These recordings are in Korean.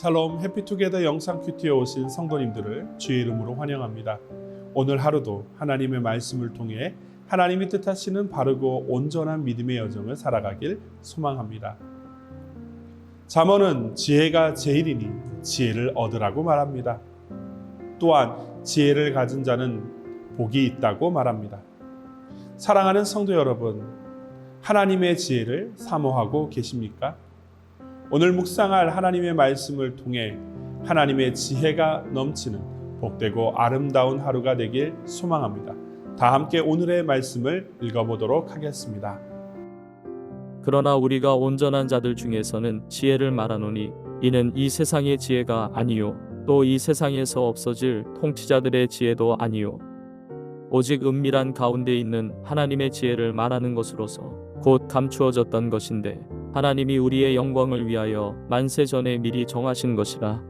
샬롬 해피투게더 영상 큐티에 오신 성도님들을 주의 이름으로 환영합니다. 오늘 하루도 하나님의 말씀을 통해 하나님이 뜻하시는 바르고 온전한 믿음의 여정을 살아가길 소망합니다. 잠언은 지혜가 제일이니 지혜를 얻으라고 말합니다. 또한 지혜를 가진 자는 복이 있다고 말합니다. 사랑하는 성도 여러분, 하나님의 지혜를 사모하고 계십니까? 오늘 묵상할 하나님의 말씀을 통해 하나님의 지혜가 넘치는 복되고 아름다운 하루가 되길 소망합니다. 다 함께 오늘의 말씀을 읽어보도록 하겠습니다. 그러나 우리가 온전한 자들 중에서는 지혜를 말하노니 이는 이 세상의 지혜가 아니요 또 이 세상에서 없어질 통치자들의 지혜도 아니요 오직 은밀한 가운데 있는 하나님의 지혜를 말하는 것으로서 곧 감추어졌던 것인데 하나님이 우리의 영광을 위하여 만세 전에 미리 정하신 것이라.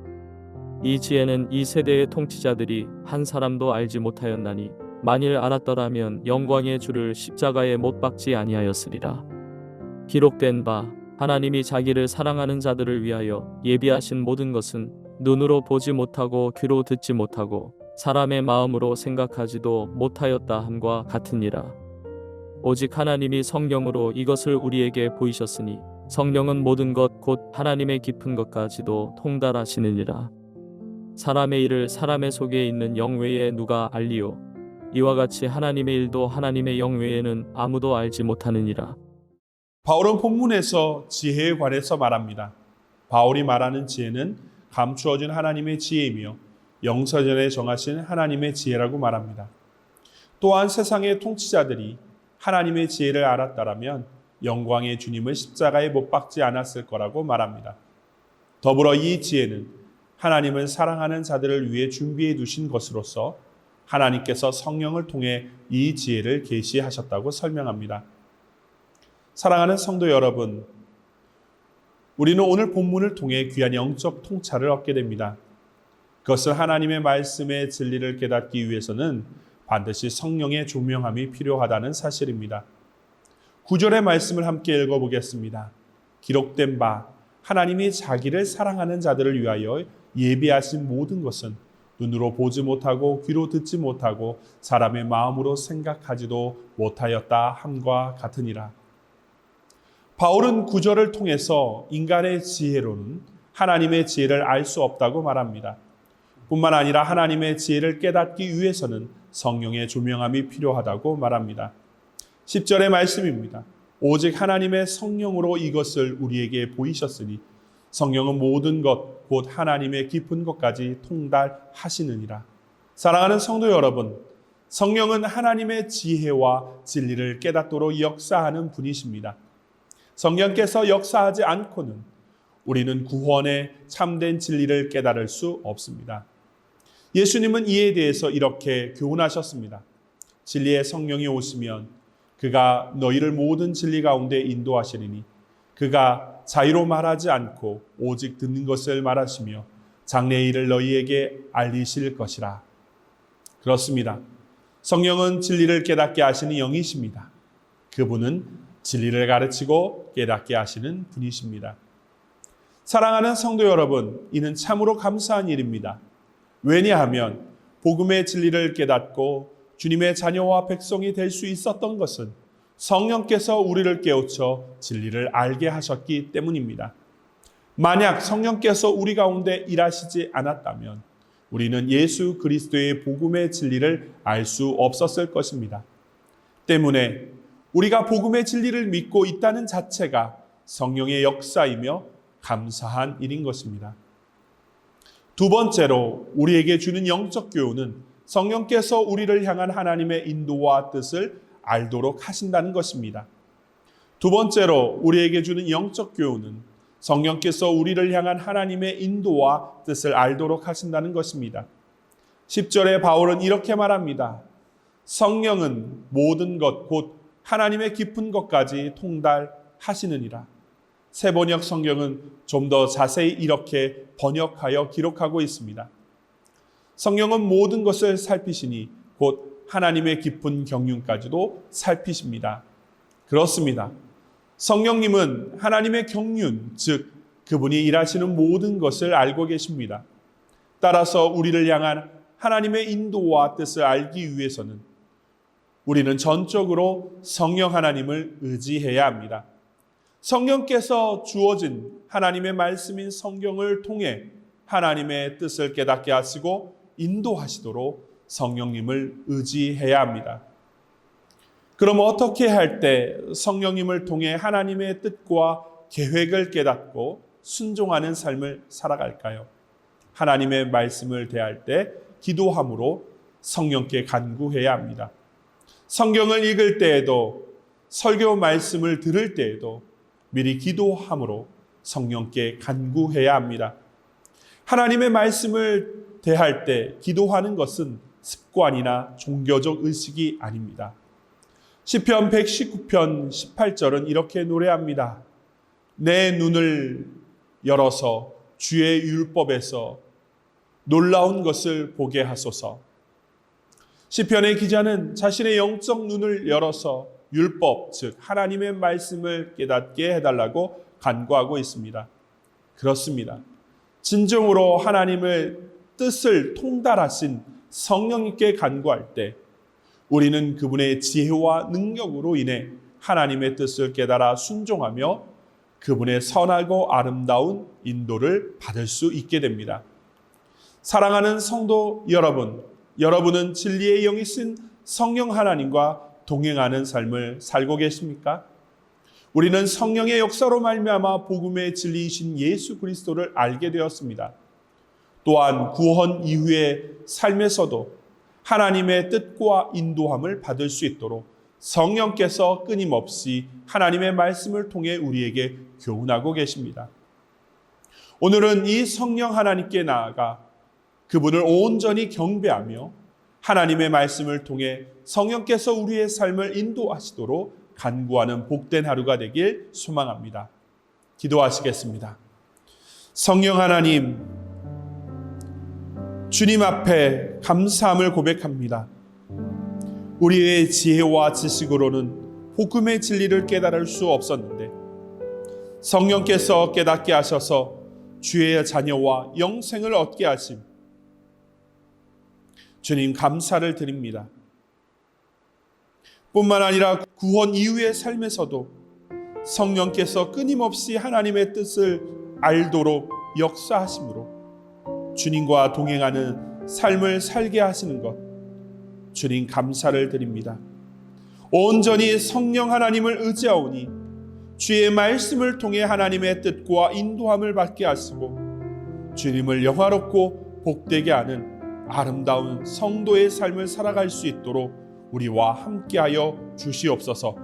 이 지혜는 이 세대의 통치자들이 한 사람도 알지 못하였나니 만일 알았더라면 영광의 주를 십자가에 못 박지 아니하였으리라. 기록된 바 하나님이 자기를 사랑하는 자들을 위하여 예비하신 모든 것은 눈으로 보지 못하고 귀로 듣지 못하고 사람의 마음으로 생각하지도 못하였다 함과 같으니라. 오직 하나님이 성령으로 이것을 우리에게 보이셨으니 성령은 모든 것 곧 하나님의 깊은 것까지도 통달하시느니라. 사람의 일을 사람의 속에 있는 영 외에 누가 알리요? 이와 같이 하나님의 일도 하나님의 영 외에는 아무도 알지 못하느니라. 바울은 본문에서 지혜에 관해서 말합니다. 바울이 말하는 지혜는 감추어진 하나님의 지혜이며 영서전에 정하신 하나님의 지혜라고 말합니다. 또한 세상의 통치자들이 하나님의 지혜를 알았다라면 영광의 주님을 십자가에 못 박지 않았을 거라고 말합니다. 더불어 이 지혜는 하나님을 사랑하는 자들을 위해 준비해 두신 것으로서 하나님께서 성령을 통해 이 지혜를 계시하셨다고 설명합니다. 사랑하는 성도 여러분, 우리는 오늘 본문을 통해 귀한 영적 통찰을 얻게 됩니다. 그것은 하나님의 말씀의 진리를 깨닫기 위해서는 반드시 성령의 조명함이 필요하다는 사실입니다. 9절의 말씀을 함께 읽어보겠습니다. 기록된 바 하나님이 자기를 사랑하는 자들을 위하여 예비하신 모든 것은 눈으로 보지 못하고 귀로 듣지 못하고 사람의 마음으로 생각하지도 못하였다 함과 같으니라. 바울은 9절을 통해서 인간의 지혜로는 하나님의 지혜를 알 수 없다고 말합니다. 뿐만 아니라 하나님의 지혜를 깨닫기 위해서는 성령의 조명함이 필요하다고 말합니다. 10절의 말씀입니다. 오직 하나님의 성령으로 이것을 우리에게 보이셨으니 성령은 모든 것, 곧 하나님의 깊은 것까지 통달하시느니라. 사랑하는 성도 여러분, 성령은 하나님의 지혜와 진리를 깨닫도록 역사하는 분이십니다. 성령께서 역사하지 않고는 우리는 구원의 참된 진리를 깨달을 수 없습니다. 예수님은 이에 대해서 이렇게 교훈하셨습니다. 진리의 성령이 오시면 그가 너희를 모든 진리 가운데 인도하시리니 그가 자유로 말하지 않고 오직 듣는 것을 말하시며 장래의 일을 너희에게 알리실 것이라. 그렇습니다. 성령은 진리를 깨닫게 하시는 영이십니다. 그분은 진리를 가르치고 깨닫게 하시는 분이십니다. 사랑하는 성도 여러분, 이는 참으로 감사한 일입니다. 왜냐하면 복음의 진리를 깨닫고 주님의 자녀와 백성이 될 수 있었던 것은 성령께서 우리를 깨우쳐 진리를 알게 하셨기 때문입니다. 만약 성령께서 우리 가운데 일하시지 않았다면 우리는 예수 그리스도의 복음의 진리를 알 수 없었을 것입니다. 때문에 우리가 복음의 진리를 믿고 있다는 자체가 성령의 역사이며 감사한 일인 것입니다. 두 번째로 우리에게 주는 영적 교훈은 성령께서 우리를 향한 하나님의 인도와 뜻을 알도록 하신다는 것입니다. 두 번째로 우리에게 주는 영적 교훈은 성령께서 우리를 향한 하나님의 인도와 뜻을 알도록 하신다는 것입니다. 10절에 바울은 이렇게 말합니다. 성령은 모든 것, 곧 하나님의 깊은 것까지 통달하시느니라. 새번역 성경은 좀 더 자세히 이렇게 번역하여 기록하고 있습니다. 성령은 모든 것을 살피시니 곧 하나님의 깊은 경륜까지도 살피십니다. 그렇습니다. 성령님은 하나님의 경륜, 즉 그분이 일하시는 모든 것을 알고 계십니다. 따라서 우리를 향한 하나님의 인도와 뜻을 알기 위해서는 우리는 전적으로 성령 하나님을 의지해야 합니다. 성령께서 주어진 하나님의 말씀인 성경을 통해 하나님의 뜻을 깨닫게 하시고 인도하시도록 성령님을 의지해야 합니다. 그럼 어떻게 할 때 성령님을 통해 하나님의 뜻과 계획을 깨닫고 순종하는 삶을 살아갈까요? 하나님의 말씀을 대할 때 기도함으로 성령께 간구해야 합니다. 성경을 읽을 때에도 설교 말씀을 들을 때에도 미리 기도함으로 성령께 간구해야 합니다. 하나님의 말씀을 대할 때 기도하는 것은 습관이나 종교적 의식이 아닙니다. 시편 119편 18절은 이렇게 노래합니다. 내 눈을 열어서 주의 율법에서 놀라운 것을 보게 하소서. 시편의 기자는 자신의 영적 눈을 열어서 율법, 즉 하나님의 말씀을 깨닫게 해달라고 간구하고 있습니다. 그렇습니다. 진정으로 하나님의 뜻을 통달하신 성령님께 간구할 때 우리는 그분의 지혜와 능력으로 인해 하나님의 뜻을 깨달아 순종하며 그분의 선하고 아름다운 인도를 받을 수 있게 됩니다. 사랑하는 성도 여러분, 여러분은 진리의 영이신 성령 하나님과 동행하는 삶을 살고 계십니까? 우리는 성령의 역사로 말미암아 복음의 진리이신 예수 그리스도를 알게 되었습니다. 또한 구원 이후의 삶에서도 하나님의 뜻과 인도함을 받을 수 있도록 성령께서 끊임없이 하나님의 말씀을 통해 우리에게 교훈하고 계십니다. 오늘은 이 성령 하나님께 나아가 그분을 온전히 경배하며 하나님의 말씀을 통해 성령께서 우리의 삶을 인도하시도록 간구하는 복된 하루가 되길 소망합니다. 기도하시겠습니다. 성령 하나님, 주님 앞에 감사함을 고백합니다. 우리의 지혜와 지식으로는 복음의 진리를 깨달을 수 없었는데 성령께서 깨닫게 하셔서 주의 자녀와 영생을 얻게 하심, 주님 감사를 드립니다. 뿐만 아니라 구원 이후의 삶에서도 성령께서 끊임없이 하나님의 뜻을 알도록 역사하심으로 주님과 동행하는 삶을 살게 하시는 것, 주님 감사를 드립니다. 온전히 성령 하나님을 의지하오니 주의 말씀을 통해 하나님의 뜻과 인도함을 받게 하시고 주님을 영화롭고 복되게 하는 아름다운 성도의 삶을 살아갈 수 있도록 우리와 함께하여 주시옵소서.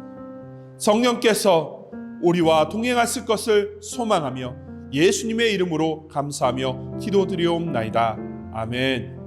성령께서 우리와 동행하실 것을 소망하며 예수님의 이름으로 감사하며 기도드리옵나이다. 아멘.